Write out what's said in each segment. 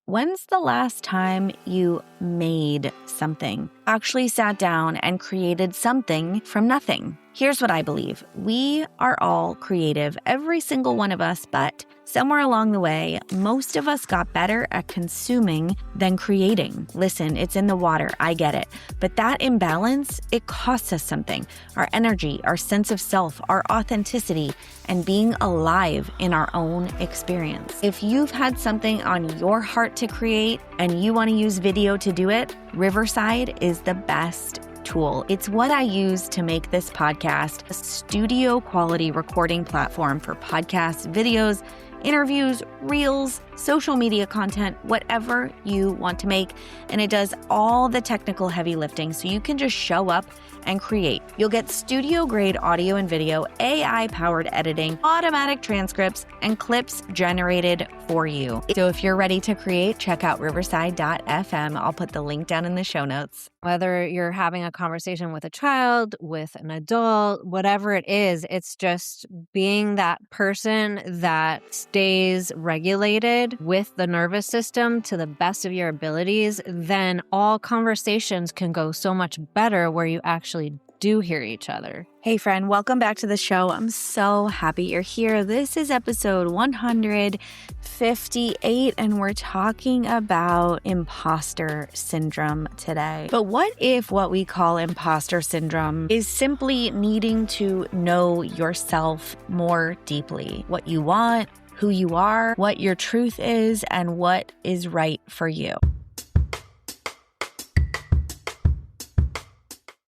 When's the last time you made something? Actually sat down and created something from nothing? Here's what I believe. We are all creative, every single one of us, but somewhere along the way, most of us got better at consuming than creating. Listen, it's in the water, I get it. But that imbalance, it costs us something. Our energy, our sense of self, our authenticity, and being alive in our own experience. If you've had something on your heart to create and you want to use video to do it, Riverside is the best tool. It's what I use to make this podcast a studio quality recording platform for podcasts, videos, interviews, reels, social media content, whatever you want to make. And it does all the technical heavy lifting so you can just show up and create. You'll get studio grade audio and video, AI powered editing, automatic transcripts, and clips generated for you. So if you're ready to create, check out riverside.fm. I'll put the link down in the show notes. Whether you're having a conversation with a child, with an adult, whatever it is, it's just being that person that stays regulated with the nervous system to the best of your abilities. Then all conversations can go so much better where you actually do hear each other. Hey friend, welcome back to the show. I'm so happy you're here. This is episode 158 and we're talking about imposter syndrome today. But what if what we call imposter syndrome is simply needing to know yourself more deeply? What you want, who you are, what your truth is, and what is right for you.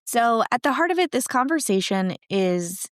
So at the heart of it, this conversation is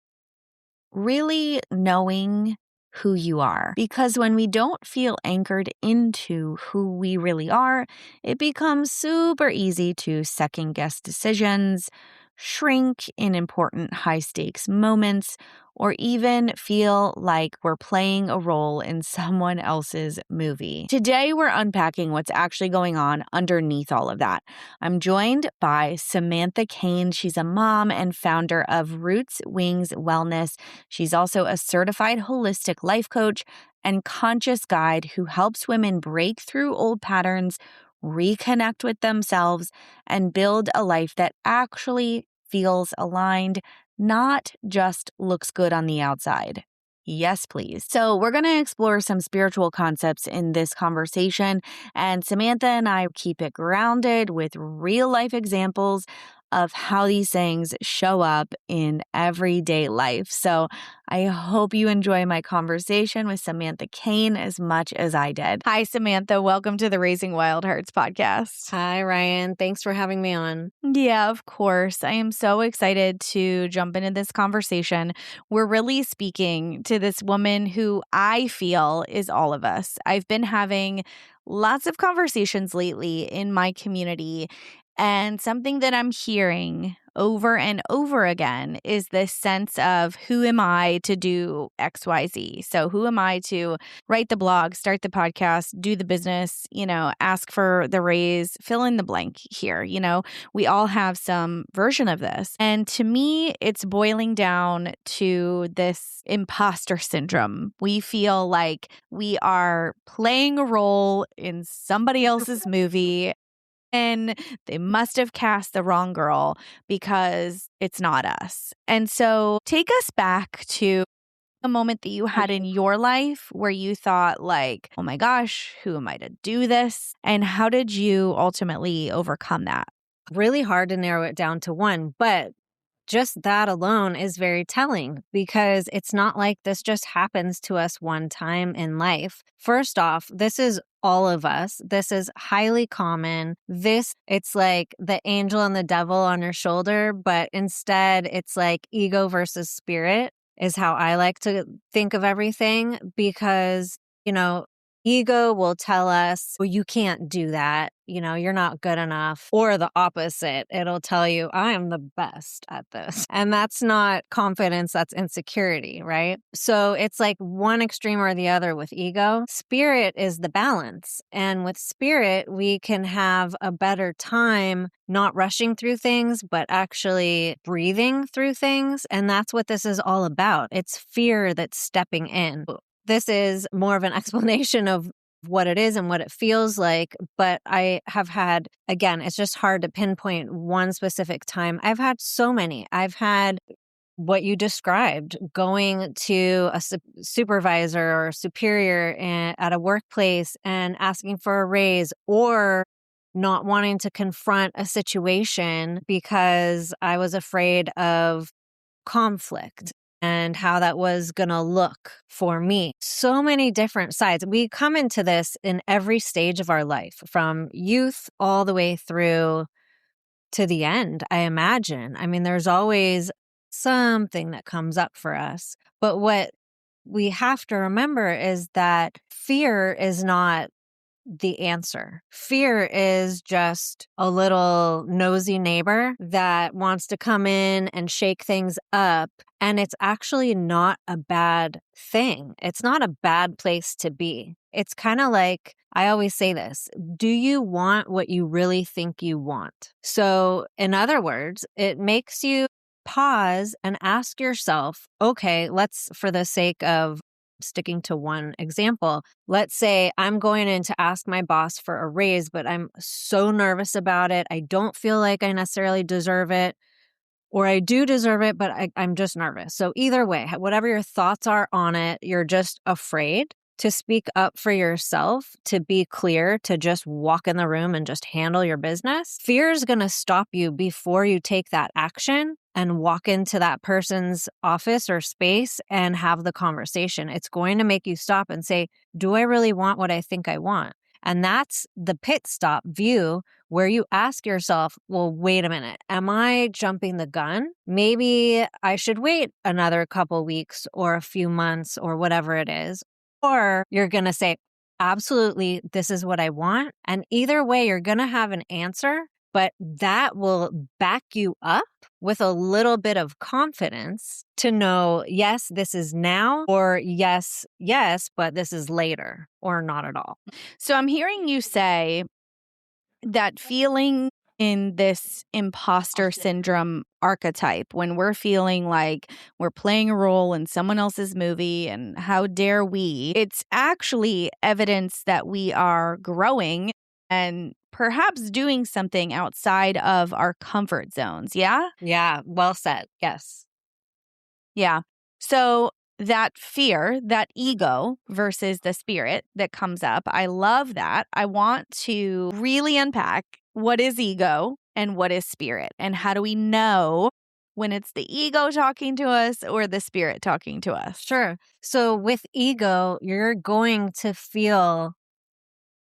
really knowing who you are. Because when we don't feel anchored into who we really are, it becomes super easy to second guess decisions, shrink in important high stakes moments, or even feel like we're playing a role in someone else's movie. Today, we're unpacking what's actually going on underneath all of that. I'm joined by Samantha Kane. She's a mom and founder of Roots Wings Wellness. She's also a certified holistic life coach and conscious guide who helps women break through old patterns, reconnect with themselves, and build a life that actually feels aligned, not just looks good on the outside. Yes, please. So we're going to explore some spiritual concepts in this conversation, and Samantha and I keep it grounded with real life examples of how these things show up in everyday life. So I hope you enjoy my conversation with Samantha Kane as much as I did. Hi, Samantha. Welcome to the Raising Wild Hearts podcast. Hi, Ryan. Thanks for having me on. Yeah, of course. I am so excited to jump into this conversation. We're really speaking to this woman who I feel is all of us. I've been having lots of conversations lately in my community, and something that I'm hearing over and over again is this sense of who am I to do XYZ? So who am I to write the blog, start the podcast, do the business, ask for the raise, fill in the blank here. We all have some version of this. And to me, it's boiling down to this imposter syndrome. We feel like we are playing a role in somebody else's movie. And they must have cast the wrong girl because it's not us. And so take us back to a moment that you had in your life where you thought like, oh my gosh, who am I to do this? And how did you ultimately overcome that? Really hard to narrow it down to one, but just that alone is very telling because it's not like this just happens to us one time in life. First off, this is all of us. This is highly common. It's like the angel and the devil on your shoulder, but instead it's like ego versus spirit is how I like to think of everything because, ego will tell us, well, you can't do that. You're not good enough. Or the opposite. It'll tell you, I am the best at this. And that's not confidence, that's insecurity, right? So it's like one extreme or the other with ego. Spirit is the balance. And with spirit, we can have a better time not rushing through things, but actually breathing through things. And that's what this is all about. It's fear that's stepping in. This is more of an explanation of what it is and what it feels like. But I have had, again, it's just hard to pinpoint one specific time. I've had so many. I've had what you described, going to a supervisor or superior at a workplace and asking for a raise, or not wanting to confront a situation because I was afraid of conflict and how that was going to look for me. So many different sides. We come into this in every stage of our life, from youth all the way through to the end, I imagine. I mean, there's always something that comes up for us. But what we have to remember is that fear is not the answer. Fear is just a little nosy neighbor that wants to come in and shake things up. And it's actually not a bad thing. It's not a bad place to be. It's kind of like, I always say this, do you want what you really think you want? So, in other words, it makes you pause and ask yourself, okay, let's, for the sake of sticking to one example, let's say I'm going in to ask my boss for a raise, but I'm so nervous about it. I don't feel like I necessarily deserve it, or I do deserve it, but I'm just nervous. So either way, whatever your thoughts are on it, you're just afraid to speak up for yourself, to be clear, to just walk in the room and just handle your business. Fear is going to stop you before you take that action and walk into that person's office or space and have the conversation. It's going to make you stop and say, do I really want what I think I want? And that's the pit stop view, where you ask yourself, well, wait a minute, am I jumping the gun? Maybe I should wait another couple weeks or a few months or whatever it is. Or you're going to say, absolutely, this is what I want. And either way, you're going to have an answer, but that will back you up with a little bit of confidence to know, yes, this is now, or yes, but this is later, or not at all. So I'm hearing you say that feeling in this imposter syndrome archetype, when we're feeling like we're playing a role in someone else's movie and how dare we, it's actually evidence that we are growing and perhaps doing something outside of our comfort zones. Yeah? Yeah, well said. Yes. Yeah. So that fear, that ego versus the spirit that comes up, I love that. I want to really unpack what is ego and what is spirit, and how do we know when it's the ego talking to us or the spirit talking to us? Sure. So with ego, you're going to feel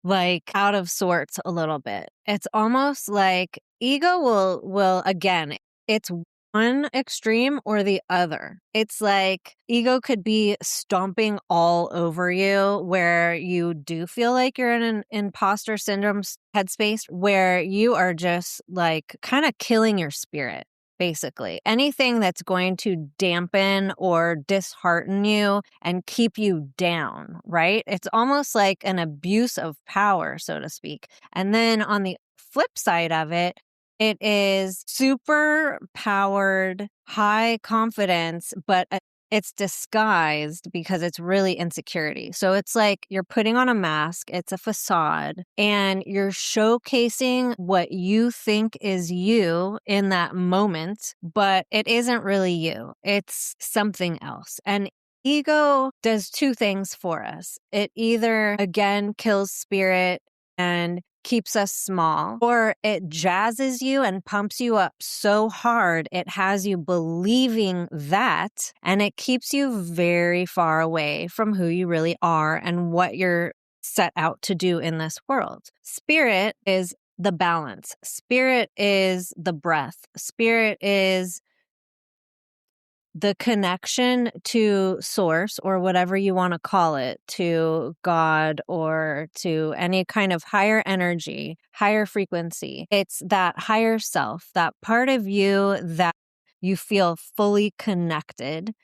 like out of sorts a little bit. It's almost like ego will again, it's one extreme or the other. It's like ego could be stomping all over you, where you do feel like you're in an imposter syndrome headspace, where you are just like kind of killing your spirit. Basically, anything that's going to dampen or dishearten you and keep you down, right? It's almost like an abuse of power, so to speak. And then on the flip side of it, it is super powered, high confidence, but it's disguised because it's really insecurity. So it's like you're putting on a mask, it's a facade, and you're showcasing what you think is you in that moment, but it isn't really you. It's something else. And ego does two things for us. It either, again, kills spirit and keeps us small, or it jazzes you and pumps you up so hard it has you believing that, and it keeps you very far away from who you really are and what you're set out to do in this world. Spirit is the balance. Spirit is the breath. Spirit is the connection to source, or whatever you want to call it, to God or to any kind of higher energy, higher frequency. It's that higher self, that part of you that you feel fully connected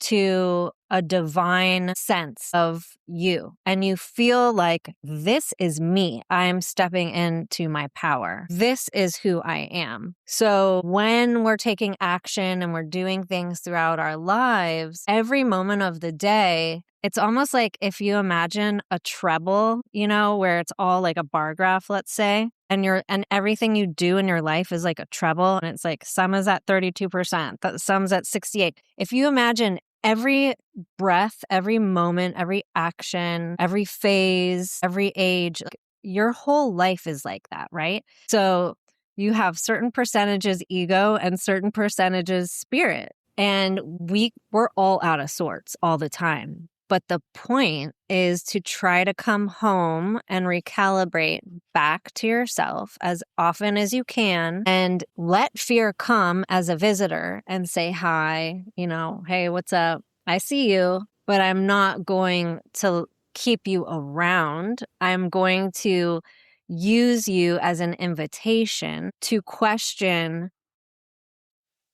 to a divine sense of you. And you feel like, this is me. I'm stepping into my power. This is who I am. So when we're taking action and we're doing things throughout our lives, every moment of the day, it's almost like if you imagine a treble, where it's all like a bar graph, let's say, and everything you do in your life is like a treble, and it's like some is at 32%, some's at 68. If you imagine every breath, every moment, every action, every phase, every age, like, your whole life is like that, right? So you have certain percentages ego and certain percentages spirit. And we're all out of sorts all the time. But the point is to try to come home and recalibrate back to yourself as often as you can and let fear come as a visitor and say, hi, hey, what's up? I see you, but I'm not going to keep you around. I'm going to use you as an invitation to question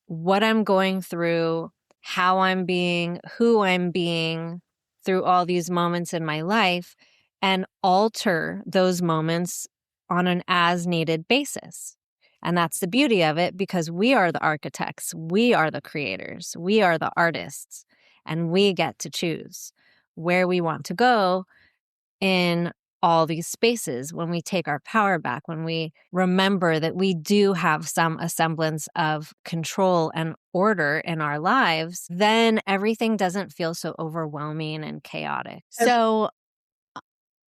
what I'm going through, how I'm being, who I'm being through all these moments in my life, and alter those moments on an as needed basis. And that's the beauty of it, because we are the architects, we are the creators, we are the artists, and we get to choose where we want to go in all these spaces when we take our power back, when we remember that we do have a semblance of control and order in our lives, then everything doesn't feel so overwhelming and chaotic. So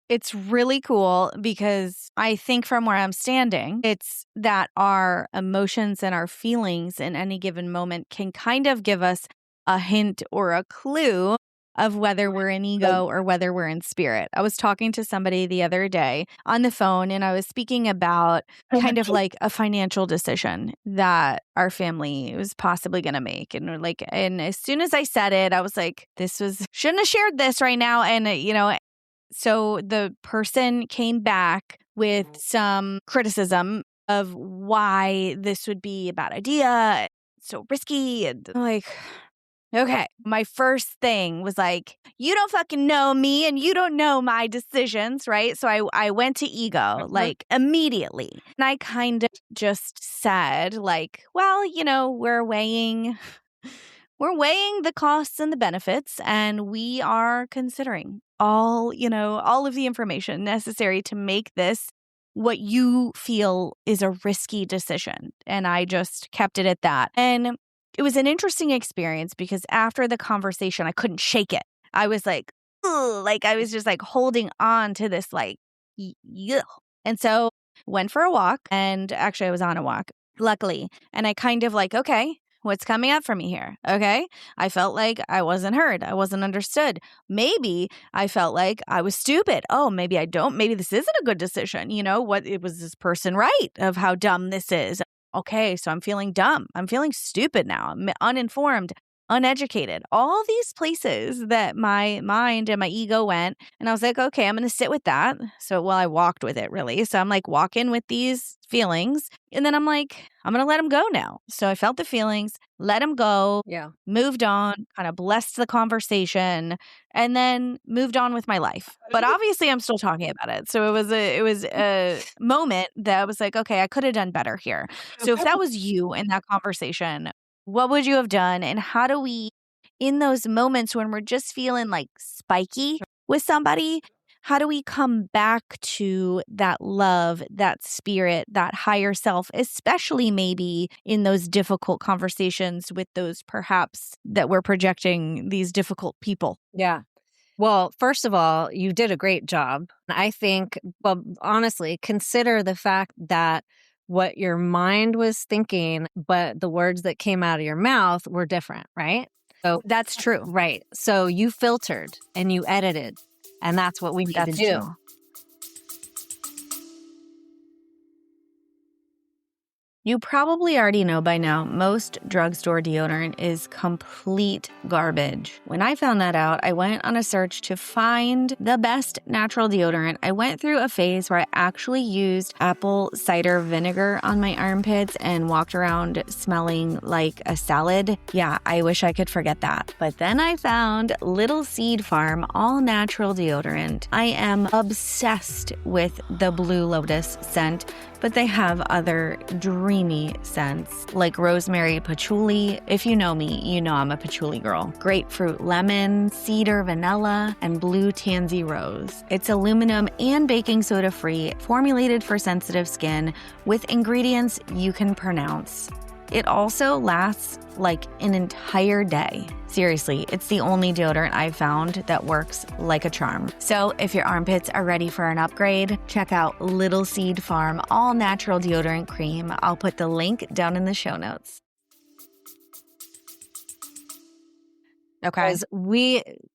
it's really cool because I think from where I'm standing, it's that our emotions and our feelings in any given moment can kind of give us a hint or a clue of whether we're in ego or whether we're in spirit. I was talking to somebody the other day on the phone, and I was speaking about kind of like a financial decision that our family was possibly going to make. And as soon as I said it, I was like, shouldn't have shared this right now. And, so the person came back with some criticism of why this would be a bad idea, so risky. And I'm like, okay. My first thing was like, you don't fucking know me and you don't know my decisions, right? So I went to ego like immediately. And I kind of just said like, well, we're weighing the costs and the benefits, and we are considering all of the information necessary to make this what you feel is a risky decision. And I just kept it at that. And it was an interesting experience because after the conversation, I couldn't shake it. I was like, ugh, like I was just like holding on to this like, yuck. And so went for a walk, and actually I was on a walk, luckily. And I kind of like, okay, what's coming up for me here? Okay. I felt like I wasn't heard. I wasn't understood. Maybe I felt like I was stupid. Oh, maybe I don't. Maybe this isn't a good decision. Was this person right of how dumb this is? Okay. So I'm feeling dumb. I'm feeling stupid now. I'm uninformed, uneducated. All these places that my mind and my ego went. And I was like, okay, I'm going to sit with that. So, I walked with it really. So I'm like walking with these feelings. And then I'm like, I'm going to let them go now. So I felt the feelings, let them go, moved on, kind of blessed the conversation, and then moved on with my life. But obviously I'm still talking about it. So it was a moment that I was like, okay, I could have done better here. So if that was you in that conversation, what would you have done? And how do we, in those moments when we're just feeling like spiky with somebody, how do we come back to that love, that spirit, that higher self, especially maybe in those difficult conversations with those perhaps that we're projecting these difficult people? Yeah. Well, first of all, you did a great job. I think, honestly, consider the fact that what your mind was thinking, but the words that came out of your mouth were different, right? So that's true. Right. So you filtered and you edited, and that's what we need to do. True. You probably already know by now, most drugstore deodorant is complete garbage. When I found that out, I went on a search to find the best natural deodorant. I went through a phase where I actually used apple cider vinegar on my armpits and walked around smelling like a salad. Yeah, I wish I could forget that. But then I found Little Seed Farm all natural deodorant. I am obsessed with the Blue Lotus scent, but they have other dreamy scents like rosemary patchouli. If you know me, you know I'm a patchouli girl. Grapefruit lemon, cedar vanilla, and blue tansy rose. It's aluminum and baking soda free, formulated for sensitive skin with ingredients you can pronounce. It also lasts like an entire day. Seriously, it's the only deodorant I've found that works like a charm. So if your armpits are ready for an upgrade, check out Little Seed Farm All Natural Deodorant Cream. I'll put the link down in the show notes. Okay. Because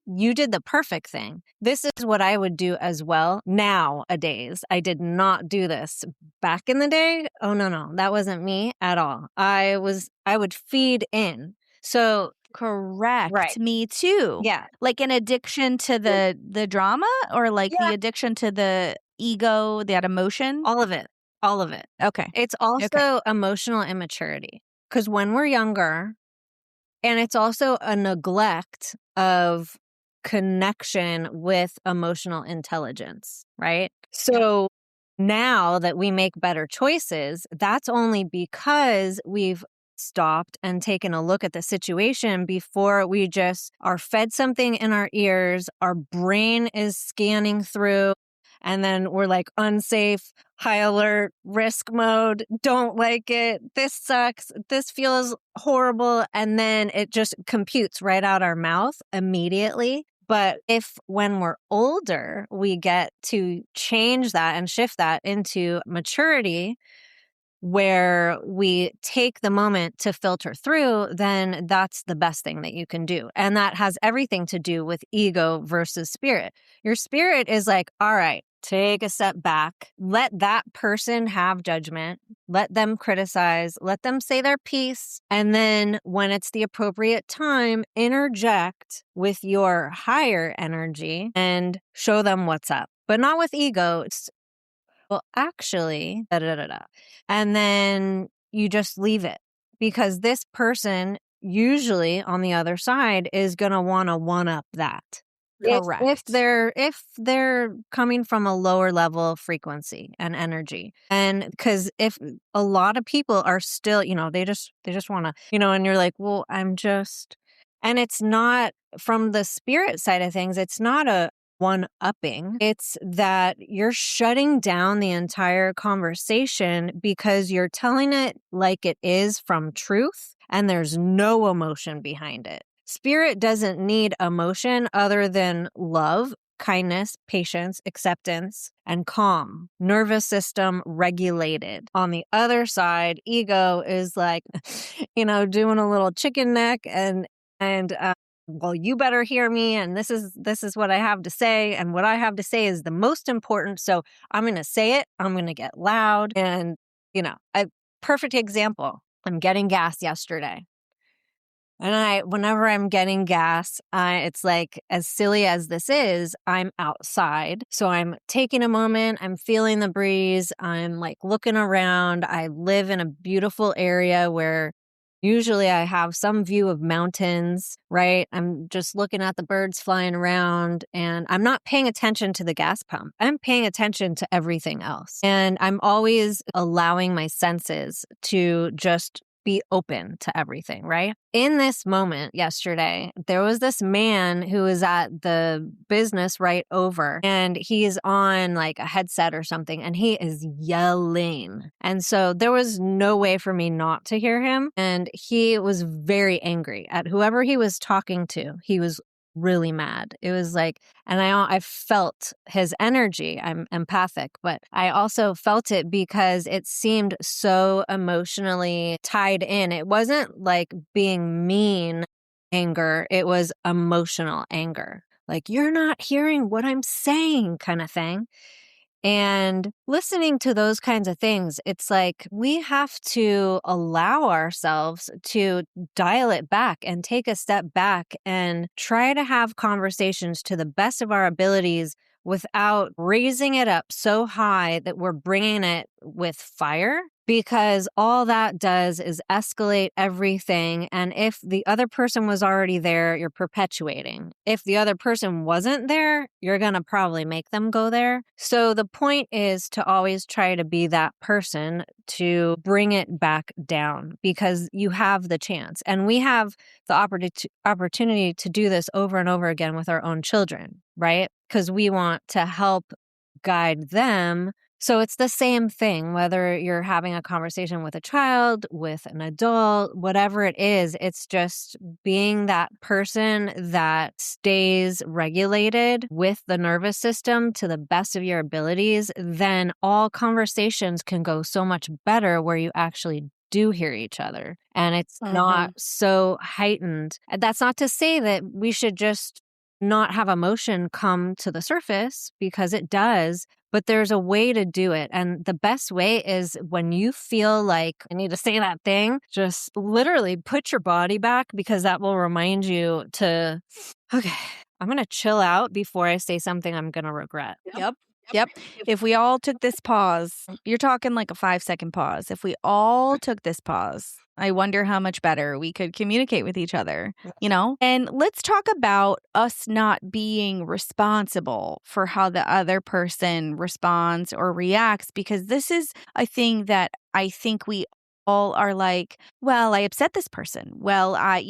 you did the perfect thing. This is what I would do as well nowadays. I did not do this back in the day. Oh, no, that wasn't me at all. I would feed in. So, Correct. right. Me too. Yeah. Like an addiction to the drama, or like the addiction to the ego, that emotion? All of it. All of it. Okay. It's also emotional immaturity. Because when we're younger, and it's also a neglect of connection with emotional intelligence, right? So now that we make better choices, that's only because we've stopped and taken a look at the situation before we just are fed something in our ears, our brain is scanning through, and then we're like unsafe, high alert, risk mode, don't like it, this sucks, this feels horrible, and then it just computes right out our mouth immediately. But if when we're older, we get to change that and shift that into maturity, where we take the moment to filter through, then that's the best thing that you can do. And that has everything to do with ego versus spirit. Your spirit is like, all right, take a step back, let that person have judgment, let them criticize, let them say their piece. And then when it's the appropriate time, interject with your higher energy and show them what's up, but not with ego. It's, well, actually, da da da da. And then you just leave it, because this person usually on the other side is going to want to one up that. Correct. If they're coming from a lower level of frequency and energy. And because if a lot of people are still, they just want to, and you're like, well, and it's not from the spirit side of things, it's not a one-upping. It's that you're shutting down the entire conversation because you're telling it like it is from truth, and there's no emotion behind it. Spirit doesn't need emotion other than love, kindness, patience, acceptance, and calm. Nervous system regulated. On the other side, ego is like, doing a little chicken neck and well, you better hear me, and this is what I have to say, and what I have to say is the most important, so I'm going to say it, I'm going to get loud, and, a perfect example, I'm getting gas yesterday. And whenever I'm getting gas, it's like, as silly as this is, I'm outside. So I'm taking a moment, I'm feeling the breeze, I'm like looking around. I live in a beautiful area where usually I have some view of mountains, right? I'm just looking at the birds flying around, and I'm not paying attention to the gas pump. I'm paying attention to everything else. And I'm always allowing my senses to just be open to everything, right? In this moment yesterday, there was this man who was at the business right over, and he's on like a headset or something, and he is yelling. And so there was no way for me not to hear him. And he was very angry at whoever he was talking to. He was really mad. It was like, and I felt his energy. I'm empathic, but I also felt it because it seemed so emotionally tied in. It wasn't like being mean anger. It was emotional anger. Like, you're not hearing what I'm saying kind of thing. And listening to those kinds of things, it's like we have to allow ourselves to dial it back and take a step back and try to have conversations to the best of our abilities without raising it up so high that we're bringing it with fire, because all that does is escalate everything. And if the other person was already there, you're perpetuating. If the other person wasn't there, you're going to probably make them go there. So the point is to always try to be that person to bring it back down, because you have the chance. And we have the opportunity to do this over and over again with our own children, right? Because we want to help guide them. So it's the same thing, whether you're having a conversation with a child, with an adult, whatever it is, it's just being that person that stays regulated with the nervous system to the best of your abilities. Then all conversations can go so much better where you actually do hear each other and it's not so heightened. And that's not to say that we should just not have emotion come to the surface, because it does, but there's a way to do it. And the best way is when you feel like I need to say that thing, just literally put your body back, because that will remind you to, okay, I'm going to chill out before I say something I'm going to regret. Yep. If we all took this pause, you're talking like a 5-second pause. If we all took this pause, I wonder how much better we could communicate with each other, you know? And let's talk about us not being responsible for how the other person responds or reacts, because this is a thing that I think we all are like, well, I upset this person. Well, I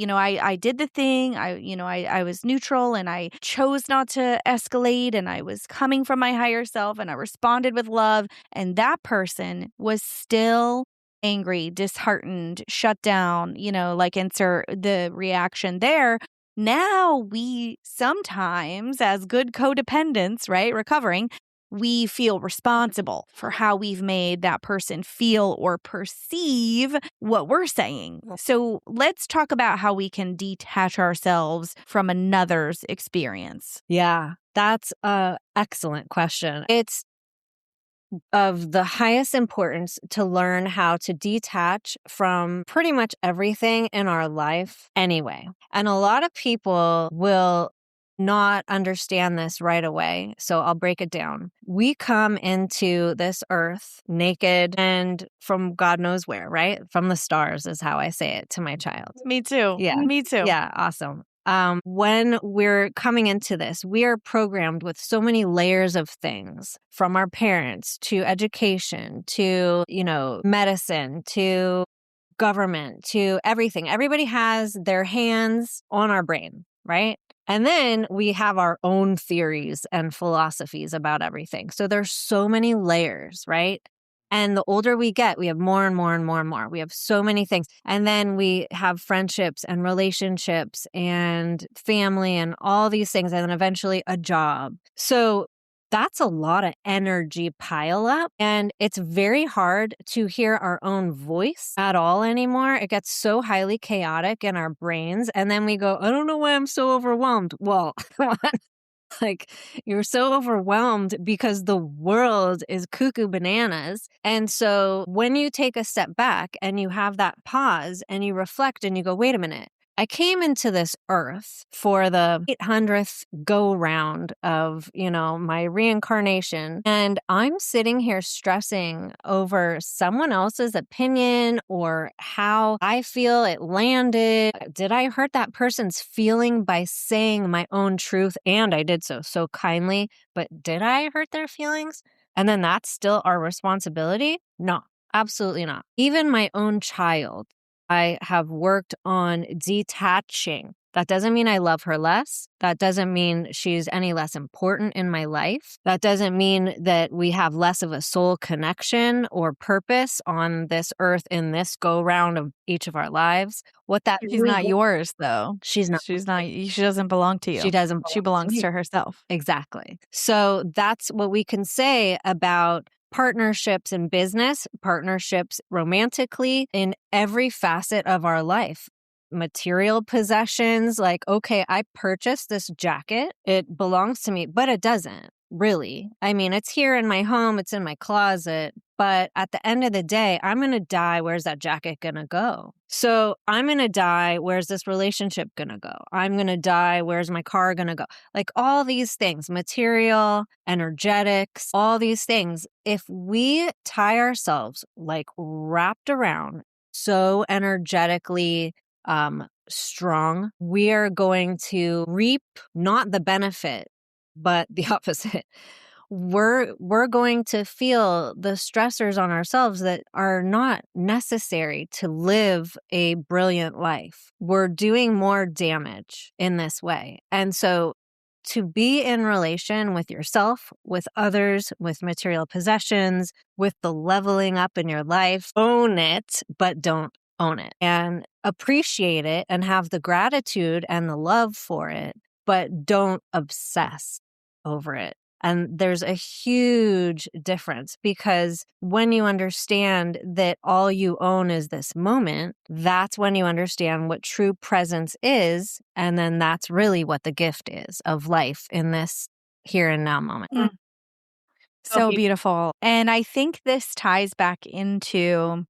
did the thing. I was neutral and I chose not to escalate, and I was coming from my higher self and I responded with love. And that person was still angry, disheartened, shut down, like insert the reaction there. Now we sometimes, as good codependents, right, recovering, we feel responsible for how we've made that person feel or perceive what we're saying. So let's talk about how we can detach ourselves from another's experience. Yeah, that's an excellent question. It's of the highest importance to learn how to detach from pretty much everything in our life anyway. And a lot of people will not understand this right away. So I'll break it down. We come into this earth naked and from God knows where, right? From the stars is how I say it to my child. Me too. Yeah. Me too. Yeah. Awesome. When we're coming into this, we are programmed with so many layers of things, from our parents to education to, medicine to government to everything. Everybody has their hands on our brain, right? And then we have our own theories and philosophies about everything. So there's so many layers, right? And the older we get, we have more and more and more and more. We have so many things. And then we have friendships and relationships and family and all these things. And then eventually a job. So that's a lot of energy pile up. And it's very hard to hear our own voice at all anymore. It gets so highly chaotic in our brains. And then we go, I don't know why I'm so overwhelmed. Well, like, you're so overwhelmed because the world is cuckoo bananas. And so when you take a step back and you have that pause and you reflect and you go, wait a minute, I came into this earth for the 800th go round of, my reincarnation. And I'm sitting here stressing over someone else's opinion or how I feel it landed. Did I hurt that person's feeling by saying my own truth? And I did so kindly, but did I hurt their feelings? And then that's still our responsibility? No, absolutely not. Even my own child, I have worked on detaching. That doesn't mean I love her less. That doesn't mean she's any less important in my life. That doesn't mean that we have less of a soul connection or purpose on this earth in this go round of each of our lives. She's not yours, though. She's not. She doesn't belong to you. She doesn't. She belongs to herself. Exactly. So that's what we can say about partnerships in business, partnerships romantically, in every facet of our life. Material possessions, like, okay, I purchased this jacket. It belongs to me, but it doesn't. really. I mean, it's here in my home, it's in my closet, but at the end of the day, I'm going to die. Where's that jacket going to go? So I'm going to die. Where's this relationship going to go? I'm going to die. Where's my car going to go? Like all these things, material, energetics, all these things. If we tie ourselves like wrapped around so energetically strong, we are going to reap not the benefit, but the opposite. We're going to feel the stressors on ourselves that are not necessary to live a brilliant life. We're doing more damage in this way. And so to be in relation with yourself, with others, with material possessions, with the leveling up in your life, own it, but don't own it, and appreciate it and have the gratitude and the love for it, but don't obsess over it. And there's a huge difference, because when you understand that all you own is this moment, that's when you understand what true presence is. And then that's really what the gift is of life in this here and now moment. So beautiful. And I think this ties back into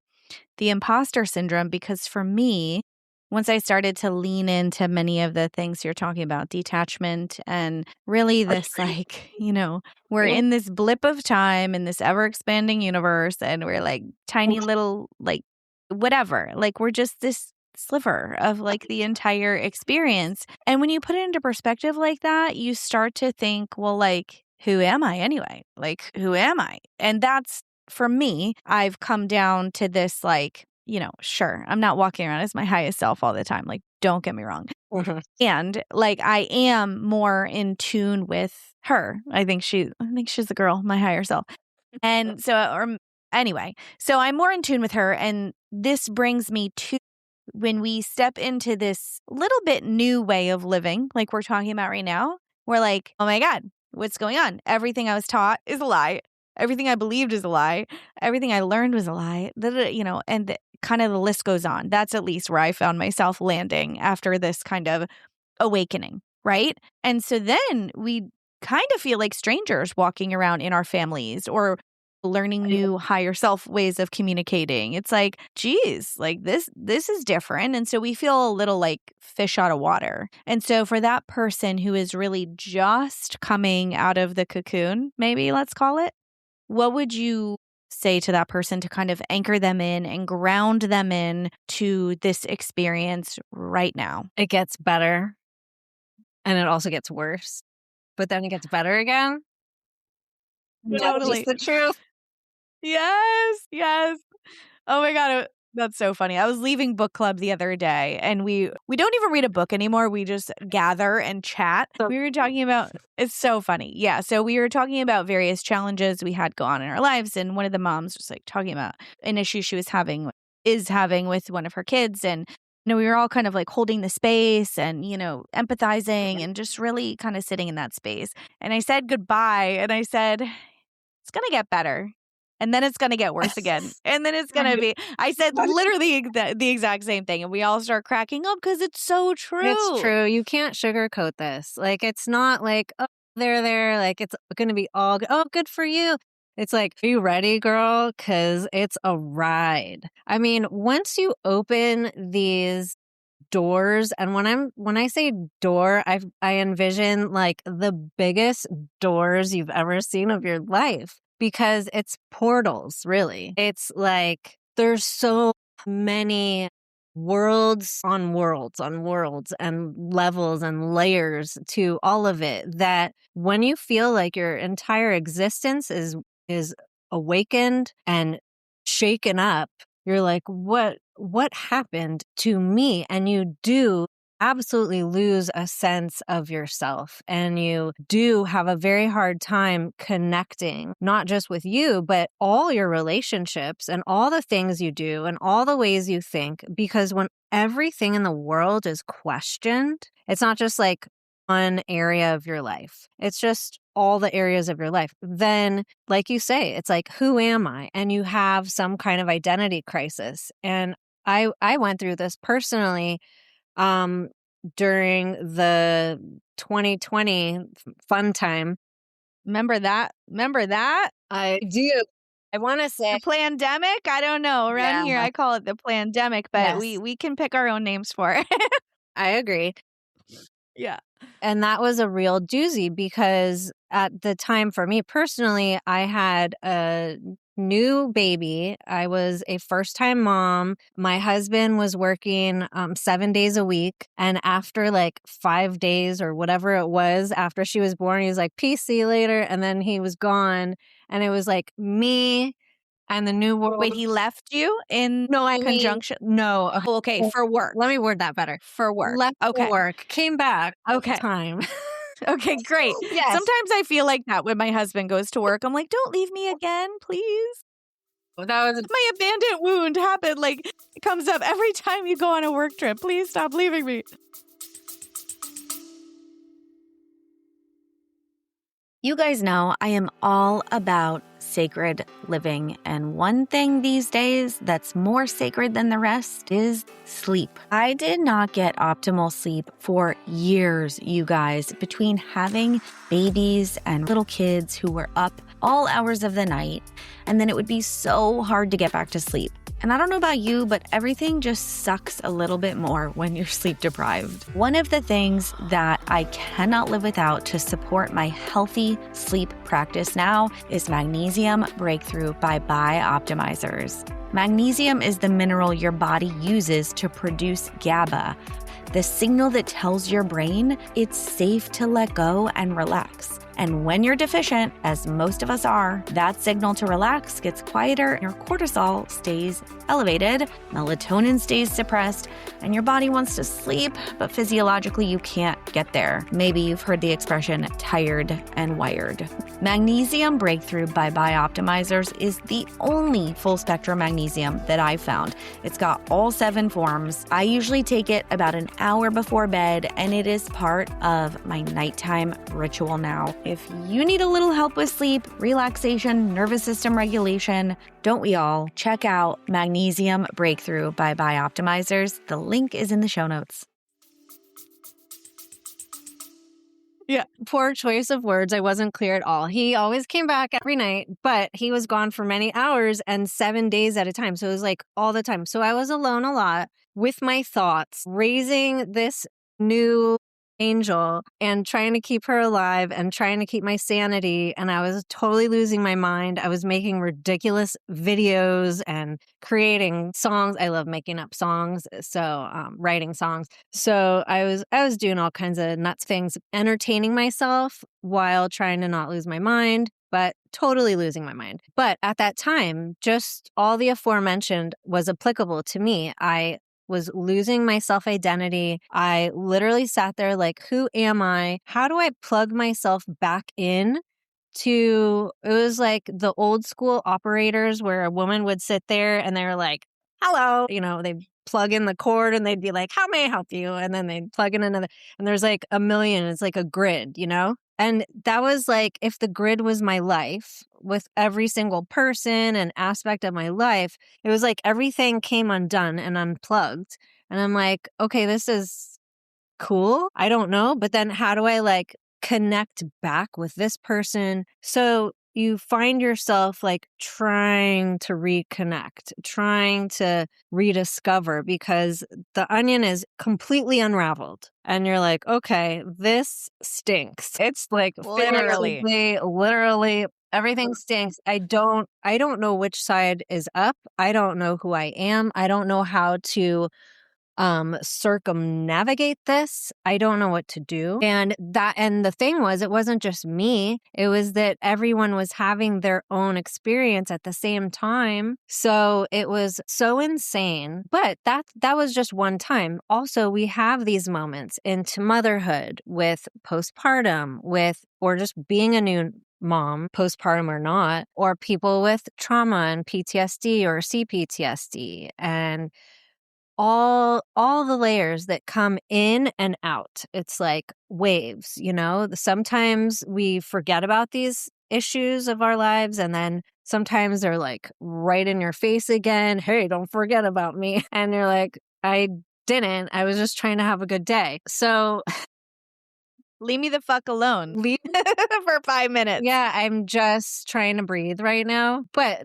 the imposter syndrome, because for me, once I started to lean into many of the things you're talking about, detachment and really this like, we're in this blip of time in this ever expanding universe, and we're like tiny little, like whatever, like we're just this sliver of like the entire experience. And when you put it into perspective like that, you start to think, well, like, who am I anyway? Like, who am I? And that's, for me, I've come down to this, like, sure, I'm not walking around as my highest self all the time. Like, don't get me wrong. And like, I am more in tune with her. I think she's the girl, my higher self. And so, anyway, so I'm more in tune with her. And this brings me to when we step into this little bit new way of living, like we're talking about right now, we're like, oh my God, what's going on? Everything I was taught is a lie. Everything I believed is a lie. Everything I learned was a lie, and kind of the list goes on. That's at least where I found myself landing after this kind of awakening, right? And so then we kind of feel like strangers walking around in our families or learning new higher self ways of communicating. It's like, geez, like this is different. And so we feel a little like fish out of water. And so for that person who is really just coming out of the cocoon, maybe let's call it, what would you say to that person to kind of anchor them in and ground them in to this experience right now? It gets better and it also gets worse, but then it gets better again. That's just the truth. Yes, yes. Oh my God, that's so funny. I was leaving book club the other day, and we don't even read a book anymore. We just gather and chat. We were talking about, it's so funny. Yeah, so we were talking about various challenges we had go on in our lives, and one of the moms was like talking about an issue she was is having with one of her kids, and we were all kind of like holding the space and, empathizing and just really kind of sitting in that space. And I said goodbye, and I said, it's going to get better. And then it's going to get worse again. And then it's going to be, I said literally the exact same thing. And we all start cracking up because it's so true. It's true. You can't sugarcoat this. Like, it's not like, oh, they're there. Like, it's going to be all good. Oh, good for you. It's like, are you ready, girl? Because it's a ride. I mean, once you open these doors, and when I say door, I envision like the biggest doors you've ever seen of your life, because it's portals, really. It's like there's so many worlds on worlds on worlds and levels and layers to all of it, that when you feel like your entire existence is awakened and shaken up, you're like, what happened to me? And you do absolutely lose a sense of yourself, and you do have a very hard time connecting, not just with you, but all your relationships and all the things you do and all the ways you think. Because when everything in the world is questioned, it's not just like one area of your life, it's just all the areas of your life. Then, like you say, it's like, who am I? And you have some kind of identity crisis. And I went through this personally during the 2020 fun time. Remember that? Remember that? I do. I want to say, The pandemic? I don't know. Around yeah, here, I call it the pandemic, but yes, we can pick our own names for it. I agree. Yeah. And that was a real doozy because at the time for me personally, I had a new baby. I was a first time mom. My husband was working 7 days a week. And after like 5 days or whatever it was after she was born, he was like, peace, see you later. And then he was gone. And it was like me and the new world. Wait, he left you in No, I mean, conjunction? no. Oh, okay, for work. Let me word that better. For work. Left for Okay. work, came back Okay. time. Okay, great. Yes. Sometimes I feel like that when my husband goes to work. I'm like, don't leave me again, please. That was My abandoned wound happened. Like, it comes up every time you go on a work trip. Please stop leaving me. You guys know I am all about sacred living, and one thing these days that's more sacred than the rest is sleep. I did not get optimal sleep for years, you guys, between having babies and little kids who were up all hours of the night, and then it would be so hard to get back to sleep. And I don't know about you, but everything just sucks a little bit more when you're sleep deprived. One of the things that I cannot live without to support my healthy sleep practice now is Magnesium Breakthrough by Optimizers. Magnesium is the mineral your body uses to produce GABA, the signal that tells your brain it's safe to let go and relax. And when you're deficient, as most of us are, that signal to relax gets quieter, your cortisol stays elevated, melatonin stays suppressed, and your body wants to sleep, but physiologically you can't get there. Maybe you've heard the expression tired and wired. Magnesium Breakthrough by Optimizers is the only full spectrum magnesium that I've found. It's got all 7 forms. I usually take it about an hour before bed, and it is part of my nighttime ritual now. If you need a little help with sleep, relaxation, nervous system regulation, don't we all? Check out Magnesium Breakthrough by Optimizers. The link is in the show notes. Yeah. Poor choice of words. I wasn't clear at all. He always came back every night, but he was gone for many hours and 7 days at a time. So it was like all the time. So I was alone a lot with my thoughts, raising this new angel and trying to keep her alive and trying to keep my sanity. And I was totally losing my mind. I was making ridiculous videos and creating songs. I love making up songs. So writing songs. So I was doing all kinds of nuts things, entertaining myself while trying to not lose my mind, but totally losing my mind. But at that time, just all the aforementioned was applicable to me. I was losing my self-identity. I literally sat there like, who am I? How do I plug myself back in to, it was like the old school operators where a woman would sit there and they were like, hello, they'd plug in the cord and they'd be like, how may I help you? And then they'd plug in another, and there's like a million, it's like a grid, And that was like, if the grid was my life with every single person and aspect of my life, it was like everything came undone and unplugged. And I'm like, okay, this is cool. I don't know. But then how do I like connect back with this person? So you find yourself like trying to reconnect, trying to rediscover because the onion is completely unraveled. And you're like, okay, this stinks. It's like Literally. literally everything stinks. I don't know which side is up. I don't know who I am. I don't know how to circumnavigate this. I don't know what to do. And the thing was, it wasn't just me. It was that everyone was having their own experience at the same time. So it was so insane. But that was just one time. Also, we have these moments into motherhood with postpartum, or just being a new mom, postpartum or not, or people with trauma and PTSD or CPTSD and all the layers that come in and out. It's like waves, Sometimes we forget about these issues of our lives and then sometimes they're like right in your face again. Hey, don't forget about me. And you're like, I didn't. I was just trying to have a good day. So Leave me the fuck alone Leave for 5 minutes. Yeah, I'm just trying to breathe right now. But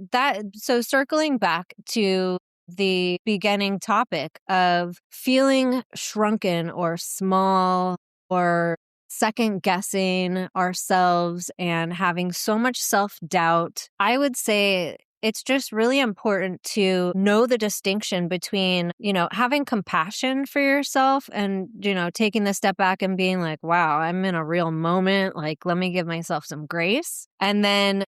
so circling back to the beginning topic of feeling shrunken or small or second guessing ourselves and having so much self doubt, I would say it's just really important to know the distinction between, having compassion for yourself and, taking the step back and being like, wow, I'm in a real moment. Like, let me give myself some grace. And then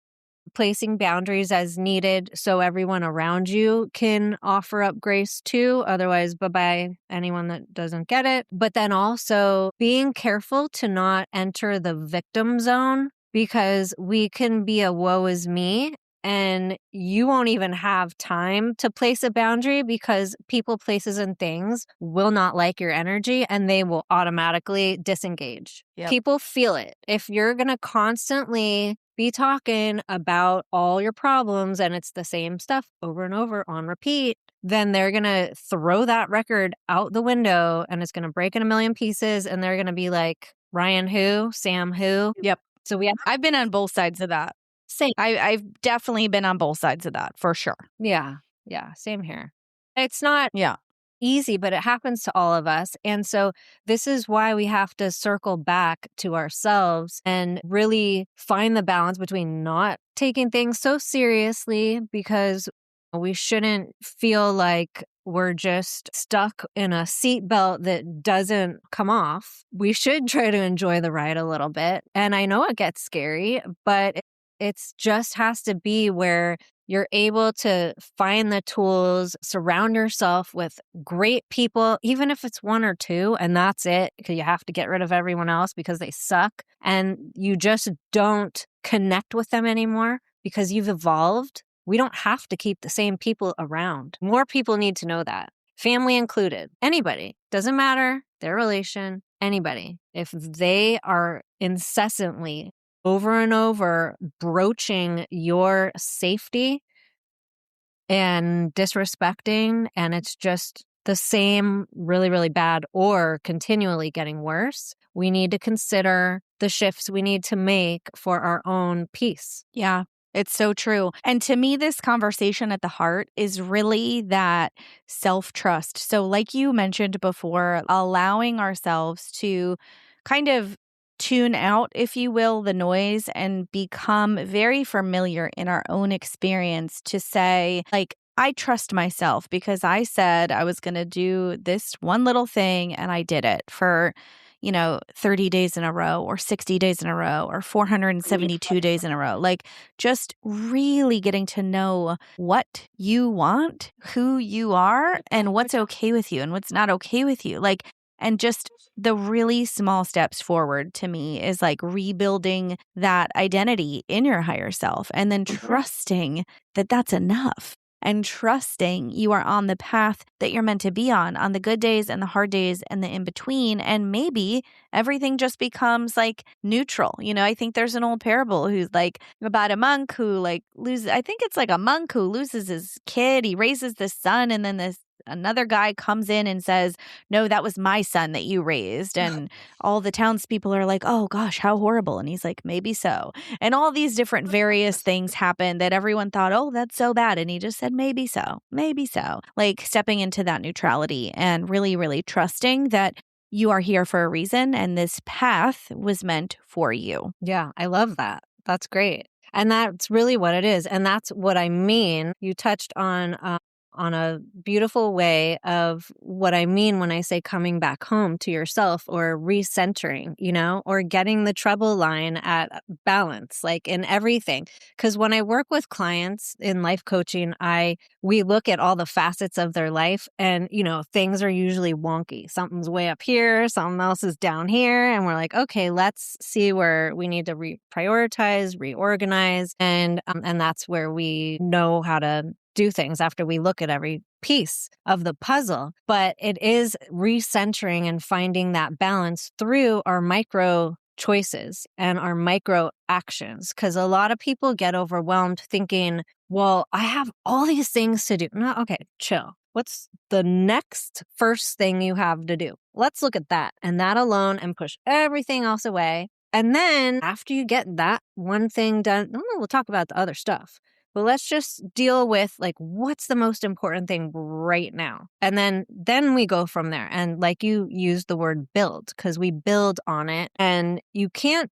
placing boundaries as needed so everyone around you can offer up grace too. Otherwise, bye-bye, anyone that doesn't get it. But then also being careful to not enter the victim zone, because we can be a woe is me and you won't even have time to place a boundary because people, places, and things will not like your energy and they will automatically disengage. Yep. People feel it. If you're going to constantly be talking about all your problems and it's the same stuff over and over on repeat, then they're going to throw that record out the window and it's going to break in a million pieces and they're going to be like, Ryan who? Sam who? Yep. So we have I've been on both sides of that. same. I've definitely been on both sides of that for sure. Yeah. Yeah. Same here. It's not Yeah. easy, but it happens to all of us. And so this is why we have to circle back to ourselves and really find the balance between not taking things so seriously, because we shouldn't feel like we're just stuck in a seatbelt that doesn't come off. We should try to enjoy the ride a little bit. And I know it gets scary, but it's just has to be where you're able to find the tools, surround yourself with great people, even if it's one or two, and that's it, because you have to get rid of everyone else because they suck. And you just don't connect with them anymore because you've evolved. We don't have to keep the same people around. More people need to know that. Family included. Anybody. Doesn't matter. Their relation. Anybody. If they are incessantly over and over broaching your safety and disrespecting, and it's just the same really, really bad or continually getting worse, we need to consider the shifts we need to make for our own peace. Yeah. It's so true. And to me, this conversation at the heart is really that self-trust. So like you mentioned before, allowing ourselves to kind of tune out, if you will, the noise and become very familiar in our own experience to say, like, I trust myself because I said I was going to do this one little thing and I did it for 30 days in a row or 60 days in a row or 472 days in a row. Like just really getting to know what you want, who you are, and what's okay with you and what's not okay with you. Like, and just the really small steps forward to me is like rebuilding that identity in your higher self and then trusting that that's enough. And trusting you are on the path that you're meant to be on the good days and the hard days and the in between. And maybe everything just becomes like neutral. I think there's an old parable who's like about a monk who like loses, I think it's like a monk who loses his kid. He raises this son and then another guy comes in and says, no, that was my son that you raised. And all the townspeople are like, oh gosh, how horrible. And he's like, maybe so. And all these different various things happen that everyone thought, oh, that's so bad. And he just said, maybe so, maybe so. Like stepping into that neutrality and really, really trusting that you are here for a reason and this path was meant for you. Yeah, I love that. That's great. And that's really what it is. And that's what I mean. You touched on a beautiful way of what I mean when I say coming back home to yourself or recentering, or getting the treble line at balance, like in everything. Because when I work with clients in life coaching, we look at all the facets of their life and, things are usually wonky. Something's way up here, something else is down here. And we're like, okay, let's see where we need to reprioritize, reorganize. And that's where we know how to do things after we look at every piece of the puzzle. But it is recentering and finding that balance through our micro choices and our micro actions. Because a lot of people get overwhelmed thinking, well, I have all these things to do. No, okay, chill. What's the next first thing you have to do? Let's look at that and that alone and push everything else away. And then after you get that one thing done, we'll talk about the other stuff. But let's just deal with like, what's the most important thing right now? And then we go from there. And like you used the word build, because we build on it, and you can't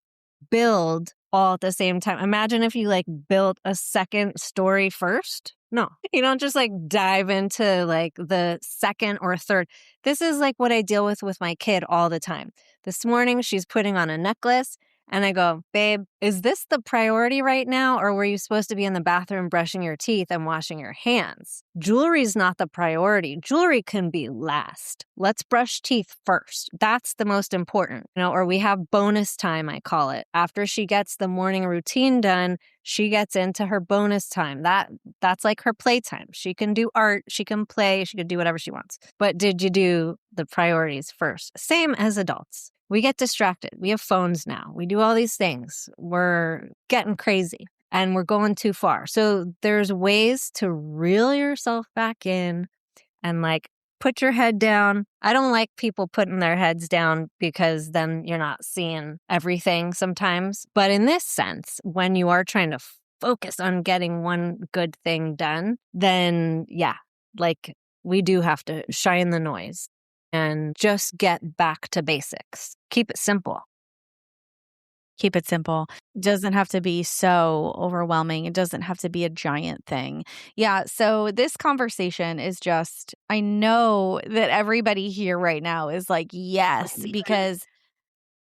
build all at the same time. Imagine if you like built a second story first. No, you don't just like dive into like the second or third. This is like what I deal with my kid all the time. This morning, she's putting on a necklace. And I go, babe, is this the priority right now? Or were you supposed to be in the bathroom brushing your teeth and washing your hands? Jewelry's not the priority. Jewelry can be last. Let's brush teeth first. That's the most important. Or we have bonus time, I call it. After she gets the morning routine done, she gets into her bonus time. That's like her playtime. She can do art, she can play, she can do whatever she wants. But did you do the priorities first? Same as adults. We get distracted. We have phones now. We do all these things. We're getting crazy and we're going too far. So there's ways to reel yourself back in and like put your head down. I don't like people putting their heads down because then you're not seeing everything sometimes. But in this sense, when you are trying to focus on getting one good thing done, then yeah, like we do have to shine the noise and just get back to basics. Keep it simple. Keep it simple. It doesn't have to be so overwhelming. It doesn't have to be a giant thing. Yeah. So this conversation is just, I know that everybody here right now is like, yes, because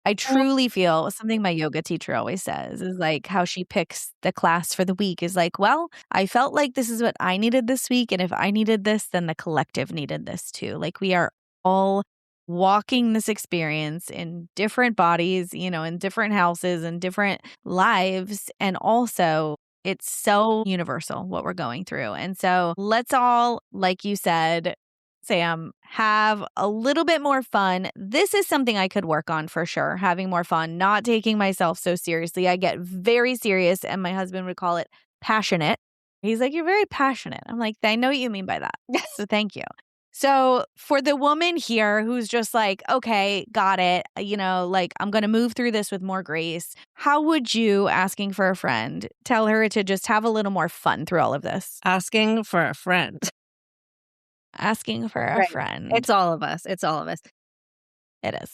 I truly feel something my yoga teacher always says is like how she picks the class for the week is like, well, I felt like this is what I needed this week. And if I needed this, then the collective needed this too. Like we are all walking this experience in different bodies, in different houses and different lives. And also, it's so universal what we're going through. And so let's all, like you said, Sam, have a little bit more fun. This is something I could work on for sure, having more fun, not taking myself so seriously. I get very serious, and my husband would call it passionate. He's like, you're very passionate. I'm like, I know what you mean by that. So thank you. So for the woman here who's just like, okay, got it, like I'm going to move through this with more grace. How would you, asking for a friend, tell her to just have a little more fun through all of this? Asking for a friend. Asking for a friend. It's all of us. It's all of us. It is.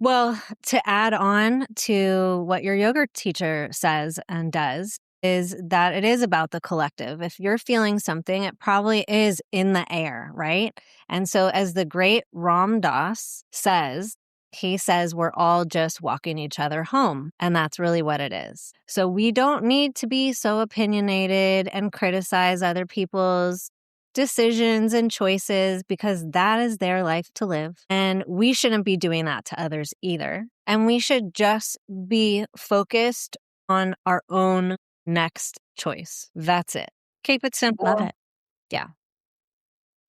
Well, to add on to what your yoga teacher says and does is that it is about the collective. If you're feeling something, it probably is in the air, right? And so as the great Ram Dass says, he says we're all just walking each other home. And that's really what it is. So we don't need to be so opinionated and criticize other people's decisions and choices because that is their life to live. And we shouldn't be doing that to others either. And we should just be focused on our own next choice. That's it. Keep it simple. Love it. Yeah.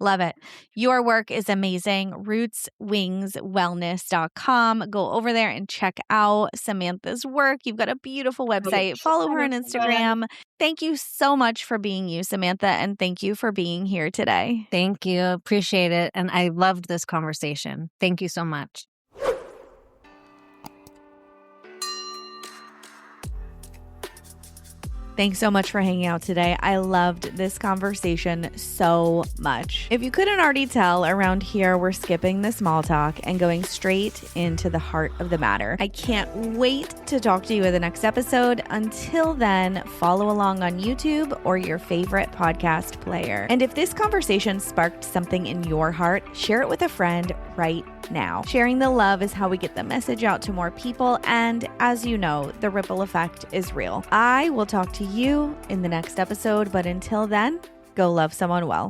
Love it. Your work is amazing. Rootswingswellness.com. Go over there and check out Samantha's work. You've got a beautiful website. Follow her on Instagram. Thank you so much for being you, Samantha, and thank you for being here today. Thank you. Appreciate it. And I loved this conversation. Thank you so much. Thanks so much for hanging out today. I loved this conversation so much. If you couldn't already tell, around here, we're skipping the small talk and going straight into the heart of the matter. I can't wait to talk to you in the next episode. Until then, follow along on YouTube or your favorite podcast player. And if this conversation sparked something in your heart, share it with a friend right now. Sharing the love is how we get the message out to more people. And as you know, the ripple effect is real. I will talk to you in the next episode, but until then, go love someone well.